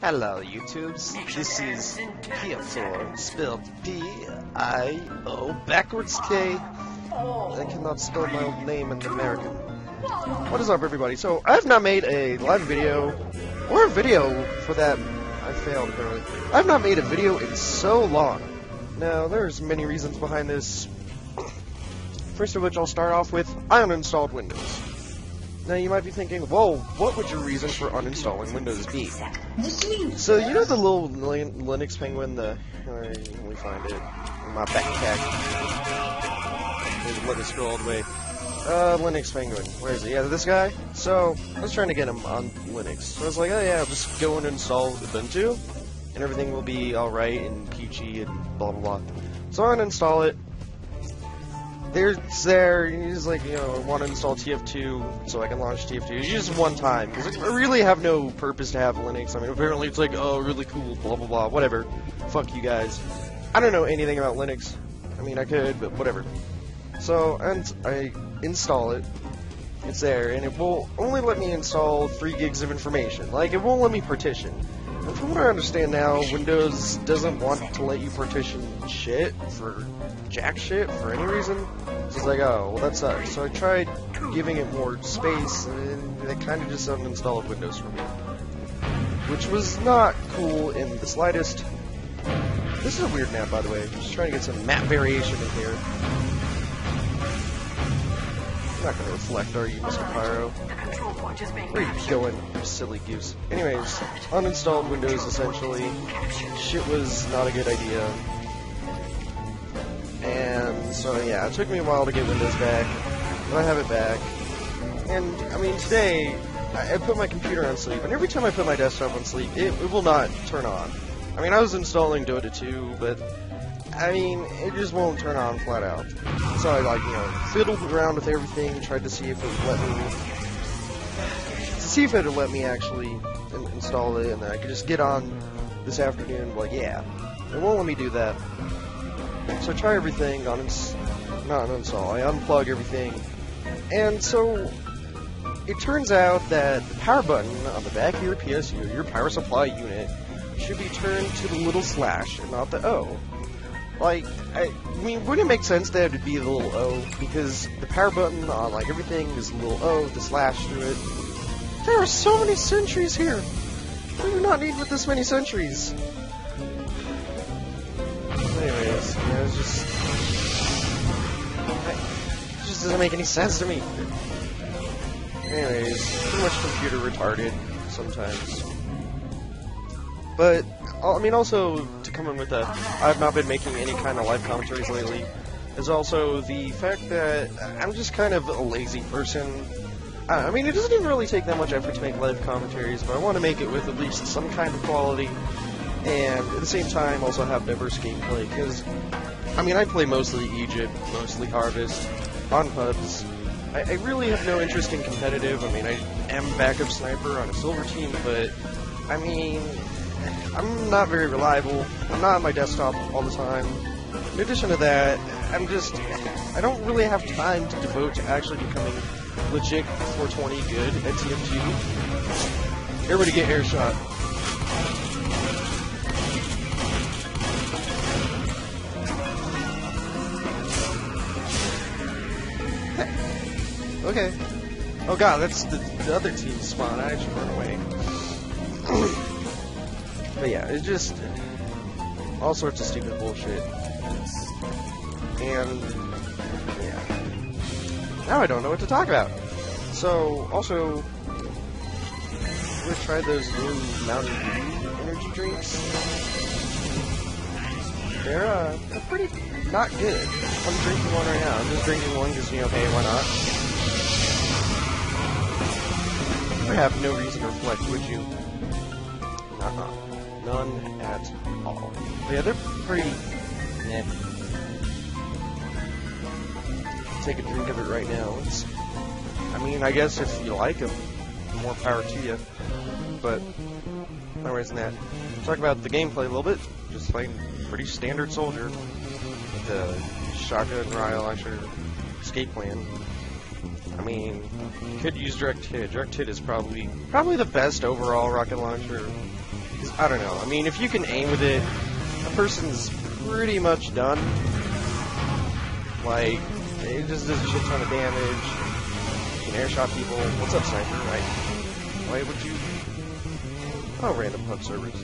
Hello, YouTubes. This is TF2, spelled D-I-O, backwards K. I cannot spell my own name in American. What is up, everybody? So, I have not made a live video, or a video for that. I failed, apparently. I have not made a video in so long. Now, there's many reasons behind this. First of which, I'll start off with, I uninstalled Windows. Now, you might be thinking, whoa, what would your reason for uninstalling Windows be? So, you know the little Linux penguin, let me find it, in my backpack. Let me scroll all the way. Linux penguin, where is it? Yeah, this guy? So, I was trying to get him on Linux. So I was like, oh yeah, I'll just go and install Ubuntu, and everything will be alright and peachy and blah blah blah. So I uninstall it. He's like, you know, I want to install TF2 so I can launch TF2. Just one time, because I really have no purpose to have Linux. I mean, apparently it's like, oh, really cool, blah, blah, blah, whatever. Fuck you guys. I don't know anything about Linux. I mean, I could, but whatever. So, and I install it. It's there, and it will only let me install 3 gigs of information. Like, it won't let me partition. And from what I understand now, Windows doesn't want to let you partition shit for jack shit for any reason. So it's like, oh, well that sucks. So I tried giving it more space, and it kind of just uninstalled Windows for me. Which was not cool in the slightest. This is a weird map, by the way. I'm just trying to get some map variation in here. You're not going to reflect, are you, Mr. Pyro? Where are you going, you silly goose? Anyways, uninstalled Windows, essentially. Shit was not a good idea. And so, yeah, it took me a while to get Windows back, but I have it back. And, I mean, today, I put my computer on sleep, and every time I put my desktop on sleep, it will not turn on. I mean, I was installing Dota 2, but, I mean, it just won't turn on flat out. So I, like, you know, fiddled around with everything, tried to see if it would let me, actually install it, and then I could just get on this afternoon, like, yeah, it won't let me do that. So I try everything, not uninstall, I unplug everything, and so it turns out that the power button on the back of your PSU, your power supply unit, should be turned to the little slash and not the O. Like, I mean, wouldn't it make sense that it would be the little O, because the power button on, like, everything is the little O, the slash through it. There are so many sentries here! We do not need with this many sentries! Anyways, yeah, it just doesn't make any sense to me. Anyways, pretty much computer retarded sometimes. But, I mean, also, to come in with that, I've not been making any kind of live commentaries lately, is also the fact that I'm just kind of a lazy person. I mean, it doesn't even really take that much effort to make live commentaries, but I want to make it with at least some kind of quality, and at the same time also have diverse gameplay, because, I mean, I play mostly Egypt, mostly Harvest, on pubs. I really have no interest in competitive. I mean, I am backup sniper on a silver team, but, I mean, I'm not very reliable. I'm not on my desktop all the time. In addition to that, I don't really have time to devote to actually becoming legit 420 good at TF2. Everybody get air shot. Okay. Oh god, that's the other team's spawn. I should run away. But yeah, it's just all sorts of stupid bullshit. And yeah. Now I don't know what to talk about. So, also, I'm gonna try those new Mountain Dew energy drinks. They're pretty not good. I'm drinking one right now. I'm just drinking one because, you know, hey, why not? I have no reason to reflect, would you? None at all. But yeah, they're pretty meh. Take a drink of it right now. I mean, I guess if you like them, more power to you. But, anyways, than that. Talk about the gameplay a little bit. Just playing pretty standard soldier with the shotgun, riot launcher, escape plan. I mean, you could use direct hit. Direct hit is probably the best overall rocket launcher I don't know. I mean, if you can aim with it, a person's pretty much done. Like, it just does a shit ton of damage. You can airshot people. What's up, Sniper? Why would you... Oh, random hub servers.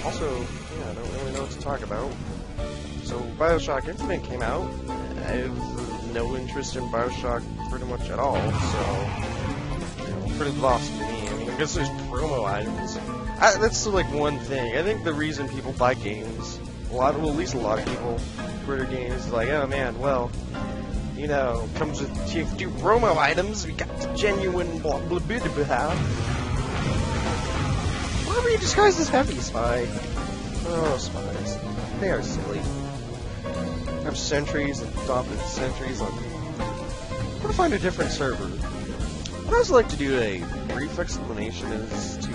Also, yeah, I don't really know what to talk about. So, Bioshock Infinite came out. I have no interest in Bioshock pretty much at all, so... pretty lost to me. I mean, I guess there's promo items. That's like one thing. I think the reason people buy games, at least a lot of people order games, is like, oh man, well, you know, comes with TF2 promo items. We got the genuine blah blah blah blah. Why were you disguised as Heavy Spy? Oh, spies. They are silly. Have sentries and adopted sentries. Like, I'm gonna find a different server. I'd also like to do a brief explanation as to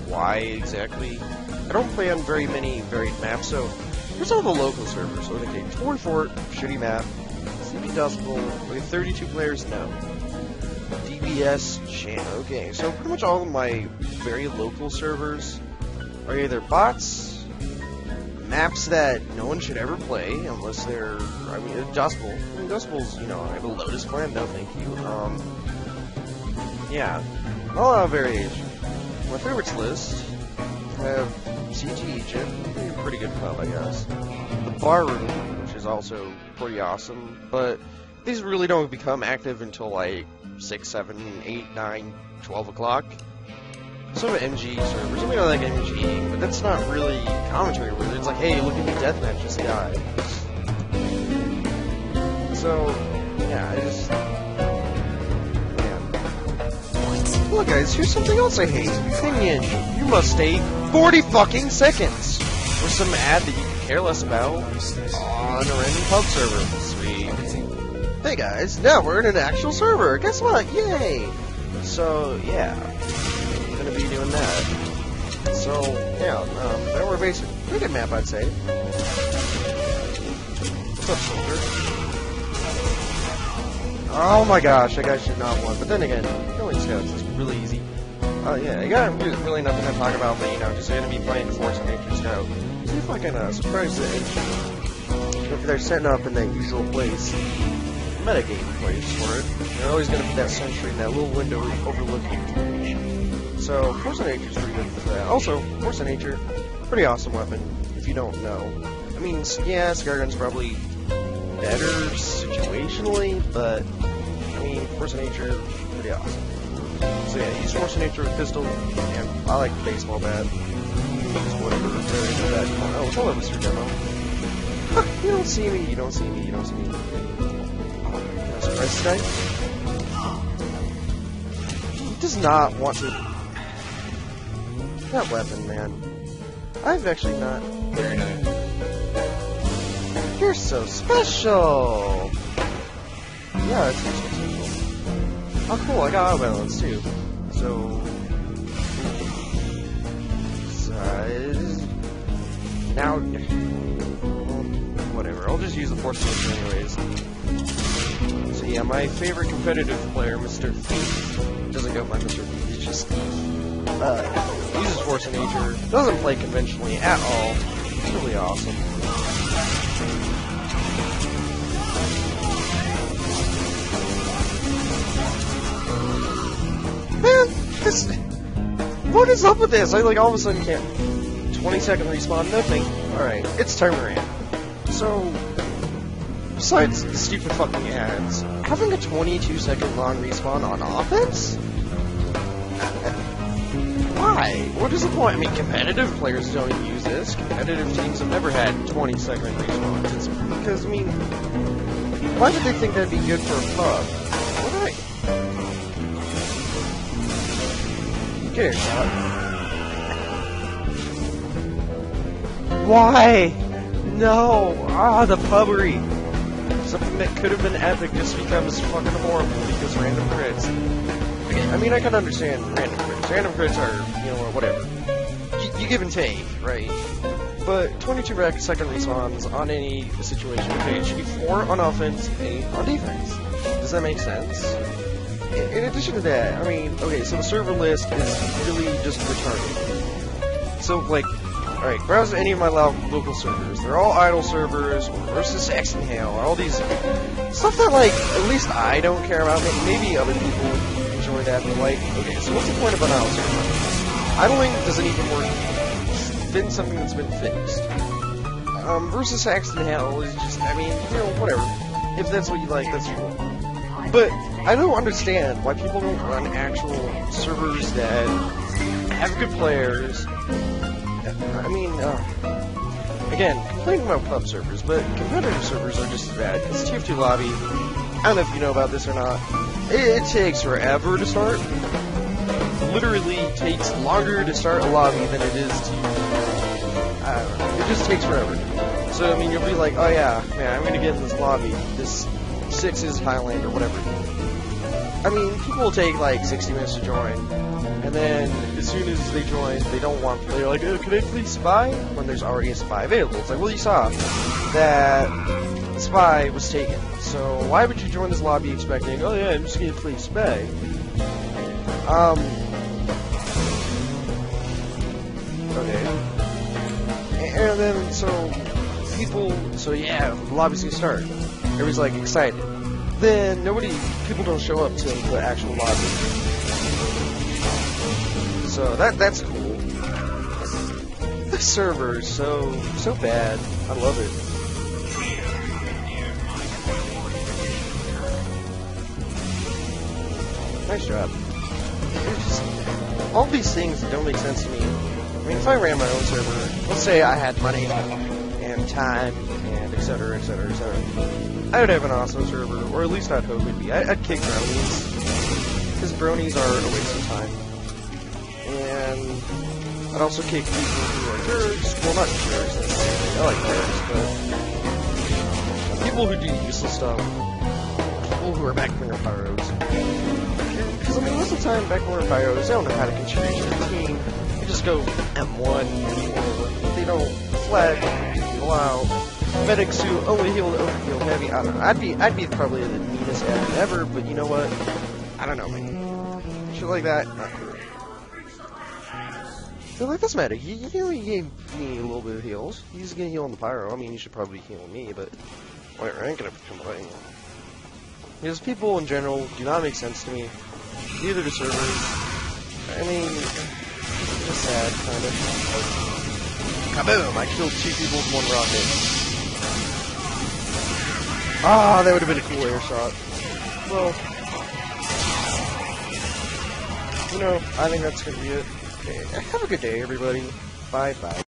why exactly. I don't play on very many varied maps, so here's all the local servers. So, okay, Toy Fort, shitty map. CP Dust Bowl, okay, 32 players, no. DBS, Chan, okay. So pretty much all of my very local servers are either bots, maps that no one should ever play unless they're, I mean, Dust Bowl. I mean, Dust Bowl's, you know, I have a Lotus Clan, no thank you. Yeah, a lot of variation. My favorites list, I have CG Egypt, pretty good pub, I guess. The Bar Room, which is also pretty awesome, but these really don't become active until like 6, 7, 8, 9, 12 o'clock. Some MG servers, I mean, I like MG, but that's not really commentary really. It's like, hey, look at the deathmatch, this guy. So, yeah, I just... Look guys, here's something else I hate. Opinion. You must stay 40 fucking seconds for some ad that you could care less about on a random pub server. Sweet. Hey guys, now we're in an actual server. Guess what? Yay! So, yeah. I'm gonna be doing that. So, yeah, now we're basic. Pretty good map, I'd say. What's up, soldier? Oh my gosh, that guy should not have won. But then again, killing scouts is really easy. Yeah, I got really nothing to talk about, but you know, just gonna be playing Force and Nature Scout. See if I can surprise the edge. If they're setting up in that usual place, metagame place for it. They're always gonna put that sentry in that little window overlooking information. So, Force and Nature is pretty good for that. Also, Force and Nature, pretty awesome weapon, if you don't know. I mean, yeah, Cigar Gun's probably better situationally, but I mean, Force of Nature, pretty awesome. So yeah, use Force of Nature with pistol, and I like baseball bat. Use whatever that you want. Oh, it's all over Mr. Demo. You don't see me, you don't see me, you don't see me. Oh, can I surprise this guy? He does not want to... That weapon, man. I've actually not... Very nice. You're so special! Yeah, it's so special. Oh, cool, I got auto-balance too. So... size... Now... whatever, I'll just use the Force Nature anyways. So yeah, my favorite competitive player, Mr. Thief, doesn't go by Mr. Thief, he's just uses Force of Nature, doesn't play conventionally at all. It's really awesome. Man, what is up with this? I like all of a sudden can't 20-second respawn, nothing. Alright, it's Termaran. So, besides the stupid fucking ads, having a 22-second long respawn on offense? Why? What is the point? I mean, competitive players don't use this. Competitive teams have never had 20-second respawns. It's because, I mean, why would they think that'd be good for a pub? What? Get your shot. Why? No! Ah, the pubbery! Something that could have been epic just becomes fucking horrible because random crits. Okay, I mean, I can understand random crits. Random crits are, you know, whatever. You give and take, right? But 22-second respawns on any situation, okay, it should be 4 on offense, 8 on defense. Does that make sense? in addition to that, I mean, okay, so the server list is really just retarded. So, like, alright, browse any of my local servers. They're all idle servers, or versus Saxonhale, all these stuff that, like, at least I don't care about. Maybe other people enjoy that, but, like, okay, so what's the point of an idle server? Idling doesn't even work. It's been something that's been fixed. Versus Saxonhale is just, I mean, you know, whatever. If that's what you like, that's cool. But I don't understand why people don't run actual servers that have good players. I mean, again, complaining about pub servers, but competitive servers are just as bad, because TF2 lobby, I don't know if you know about this or not, it takes forever to start. It literally takes longer to start a lobby than it is to, I don't know, it just takes forever. So, I mean, you'll be like, oh yeah, man, I'm gonna get in this lobby, this 6 is Highland, or whatever. I mean, people will take like 60 minutes to join, and then as soon as they join, they don't want, they're like, oh, can I please spy? When there's already a spy available. It's like, well, you saw that spy was taken, so why would you join this lobby expecting, oh yeah, I'm just gonna play spy? Okay. And then, so yeah, the lobby's gonna start. Everybody's like excited. Then people don't show up to the actual lobby. So that's cool. The server is so bad. I love it. Nice job. All these things that don't make sense to me. I mean, if I ran my own server, let's say I had money and time and etc., etc., etc., I would have an awesome server, or at least I'd hope it'd be. I'd kick bronies, because bronies are a waste of time. And I'd also kick people who are jerks. Well, not jerks necessarily. I like jerks, but people who do useless stuff. People who are backcorner pyros. Because, I mean, most of the time, backcorner pyros, they don't know how to contribute to the team. They just go M1, or they don't flag people out. Medics who only heal heavy. I don't know. I'd be probably the meanest admin ever, but you know what? I don't know, man. Shit like that, not cool. So like this medic, he gave me a little bit of heals. He's gonna heal on the pyro. I mean, he should probably heal me, but I ain't gonna complain. Because people in general do not make sense to me. Neither do servers. I mean, it's just sad, kind of. Kaboom! I killed 2 people with 1 rocket. Ah, that would have been a cool air shot. Well, you know, I think that's gonna be it. Have a good day, everybody. Bye-bye.